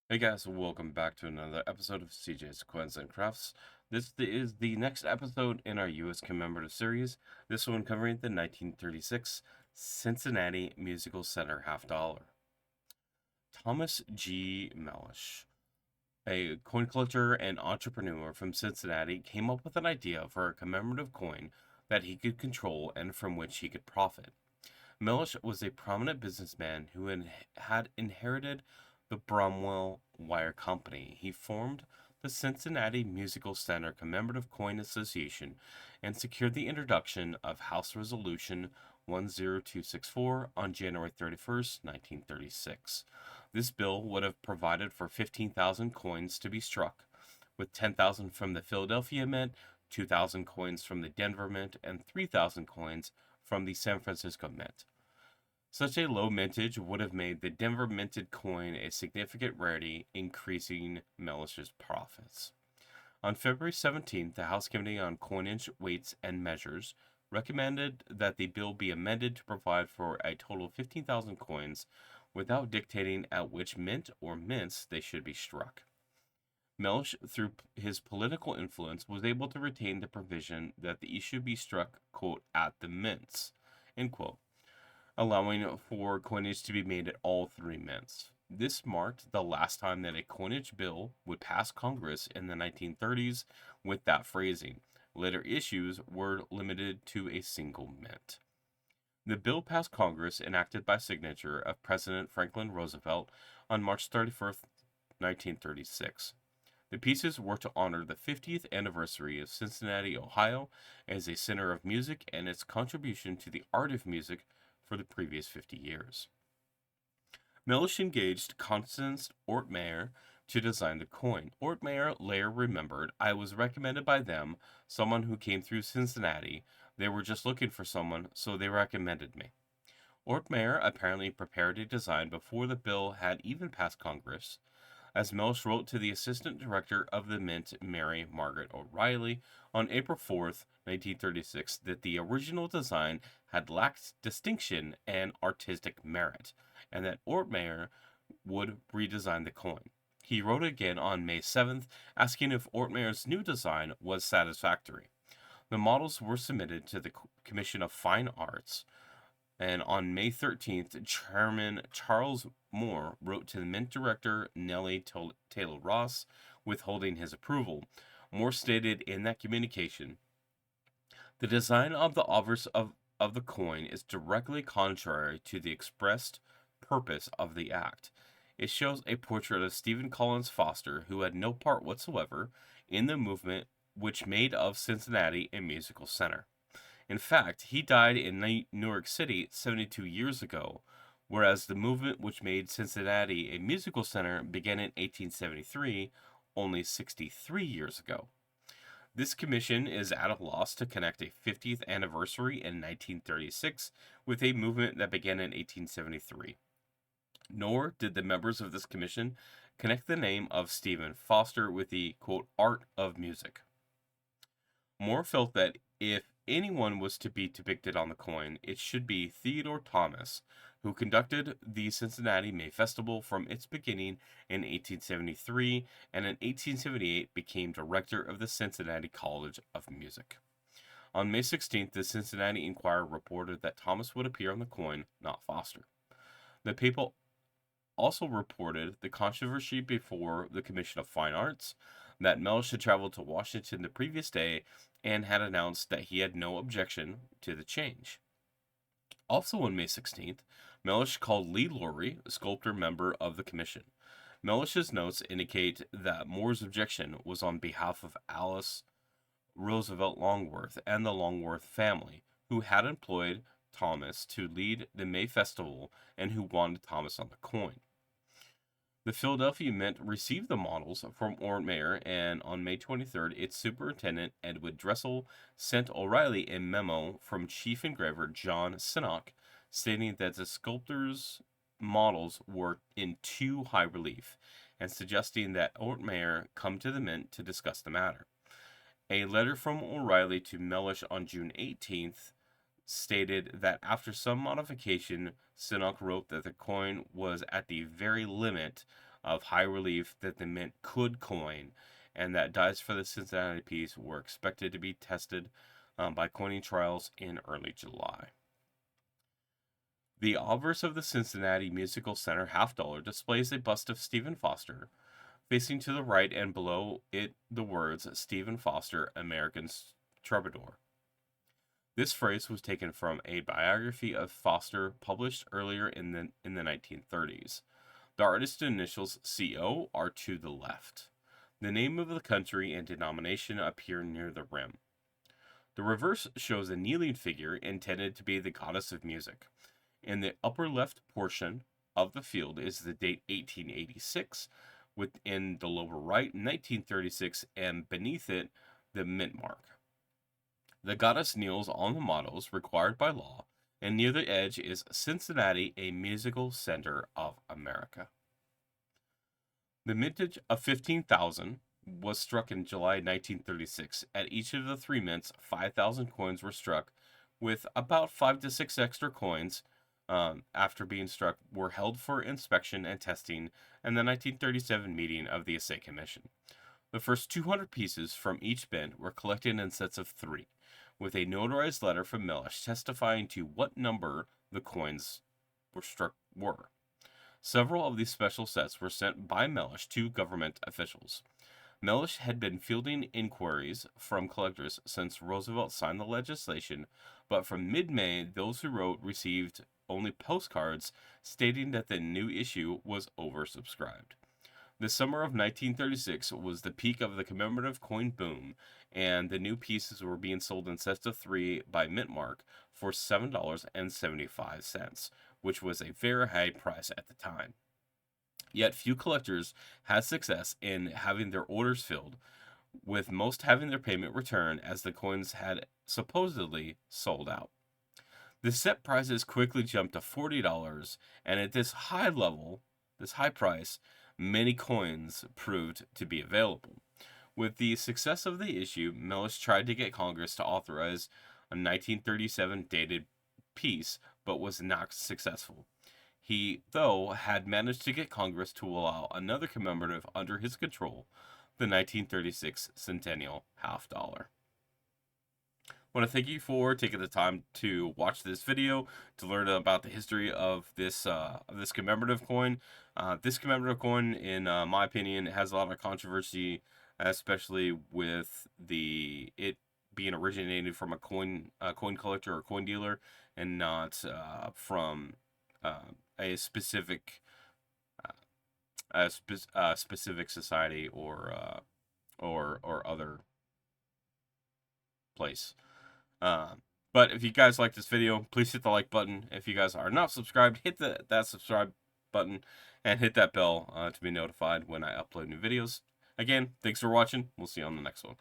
Hey guys, welcome back to another episode of CJ's Coins and Crafts. Is the next episode in our US Commemorative Series, this one covering the 1936 Cincinnati Musical Center half dollar. Thomas G. Mellish, a coin collector and entrepreneur from Cincinnati, came up with an idea for a commemorative coin that he could control and from which he could profit. Mellish was a prominent businessman who had inherited the Bromwell Wire Company. He formed the Cincinnati Musical Center Commemorative Coin Association and secured the introduction of House Resolution 10264 on January 31st, 1936. This bill would have provided for 15,000 coins to be struck, with 10,000 from the Philadelphia Mint, 2,000 coins from the Denver Mint, and 3,000 coins from the San Francisco Mint. Such a low mintage would have made the Denver minted coin a significant rarity, increasing Mellish's profits. On February 17th, the House Committee on Coinage, Weights, and Measures recommended that the bill be amended to provide for a total of 15,000 coins without dictating at which mint or mints they should be struck. Mellish, through his political influence, was able to retain the provision that the issue be struck, quote, at the mints, end quote, allowing for coinage to be made at all three mints. This marked the last time that a coinage bill would pass Congress in the 1930s with that phrasing. Later issues were limited to a single mint. The bill passed Congress, enacted by signature of President Franklin Roosevelt on March 31st, 1936. The pieces were to honor the 50th anniversary of Cincinnati, Ohio, as a center of music and its contribution to the art of music for the previous 50 years. Mellish engaged Constance Ortmeyer to design the coin. Ortmeyer later remembered, I was recommended by them, someone who came through Cincinnati. They were just looking for someone, so they recommended me. Ortmeyer apparently prepared a design before the bill had even passed Congress, as Mellish wrote to the assistant director of the Mint, Mary Margaret O'Reilly, on April 4th, 1936, that the original design had lacked distinction and artistic merit, and that Ortmeyer would redesign the coin. He wrote again on May 7th, asking if Ortmeyer's new design was satisfactory. The models were submitted to the Commission of Fine Arts, and on May 13th, Chairman Charles Moore wrote to the Mint Director Nellie Taylor Ross withholding his approval. Moore stated in that communication, the design of the obverse of the coin is directly contrary to the expressed purpose of the act. It shows a portrait of Stephen Collins Foster, who had no part whatsoever in the movement which made of Cincinnati a musical center. In fact, he died in New York City 72 years ago, whereas the movement which made Cincinnati a musical center began in 1873, only 63 years ago. This commission is at a loss to connect a 50th anniversary in 1936 with a movement that began in 1873. Nor did the members of this commission connect the name of Stephen Foster with the, quote, art of music. Moore felt that if anyone was to be depicted on the coin, it should be Theodore Thomas, who conducted the Cincinnati May Festival from its beginning in 1873 and in 1878 became director of the Cincinnati College of Music. On May 16th, the Cincinnati Enquirer reported that Thomas would appear on the coin, not Foster. The paper also reported the controversy before the Commission of Fine Arts, that Mellish had traveled to Washington the previous day and had announced that he had no objection to the change. Also on May 16th, Mellish called Lee Laurie, a sculptor member of the commission. Mellish's notes indicate that Moore's objection was on behalf of Alice Roosevelt Longworth and the Longworth family, who had employed Thomas to lead the May Festival and who wanted Thomas on the coin. The Philadelphia Mint received the models from Ortmeyer, and on May 23rd, its superintendent, Edward Dressel, sent O'Reilly a memo from chief engraver John Sinnock stating that the sculptor's models were in too high relief and suggesting that Ortmeyer come to the Mint to discuss the matter. A letter from O'Reilly to Mellish on June 18th stated that after some modification, Sinnock wrote that the coin was at the very limit of high relief that the mint could coin, and that dies for the Cincinnati piece were expected to be tested by coining trials in early July. The obverse of the Cincinnati Musical Center $50 displays a bust of Stephen Foster, facing to the right and below it the words Stephen Foster, American Troubadour. This phrase was taken from a biography of Foster published earlier in the 1930s. The artist's initials CO are to the left. The name of the country and denomination appear near the rim. The reverse shows a kneeling figure intended to be the goddess of music. In the upper left portion of the field is the date 1886, within the lower right 1936, and beneath it the mint mark. The goddess kneels on the mottos required by law, and near the edge is Cincinnati, a musical center of America. The mintage of 15,000 was struck in July 1936. At each of the three mints, 5,000 coins were struck, with about 5 to 6 extra coins after being struck were held for inspection and testing in the 1937 meeting of the Assay Commission. The first 200 pieces from each mint were collected in sets of 3, with a notarized letter from Mellish testifying to what number the coins were struck were. Several of these special sets were sent by Mellish to government officials. Mellish had been fielding inquiries from collectors since Roosevelt signed the legislation, but from mid-May, those who wrote received only postcards stating that the new issue was oversubscribed. The summer of 1936 was the peak of the commemorative coin boom, and the new pieces were being sold in sets of 3 by mint mark for $7.75, which was a very high price at the time. Yet few collectors had success in having their orders filled, with most having their payment returned as the coins had supposedly sold out. The set prices quickly jumped to $40, and at this high price, many coins proved to be available. With the success of the issue, Mellish tried to get Congress to authorize a 1937 dated piece, but was not successful. He, though, had managed to get Congress to allow another commemorative under his control, the 1936 Centennial $50. I want to thank you for taking the time to watch this video to learn about the history of this commemorative coin. This commemorative coin, in my opinion, has a lot of controversy, especially with it being originated from a coin collector or coin dealer, and not from a specific specific society or other place. But if you guys like this video, please hit the like button. If you guys are not subscribed, hit that subscribe button and hit that bell to be notified when I upload new videos. Again, thanks for watching. We'll see you on the next one.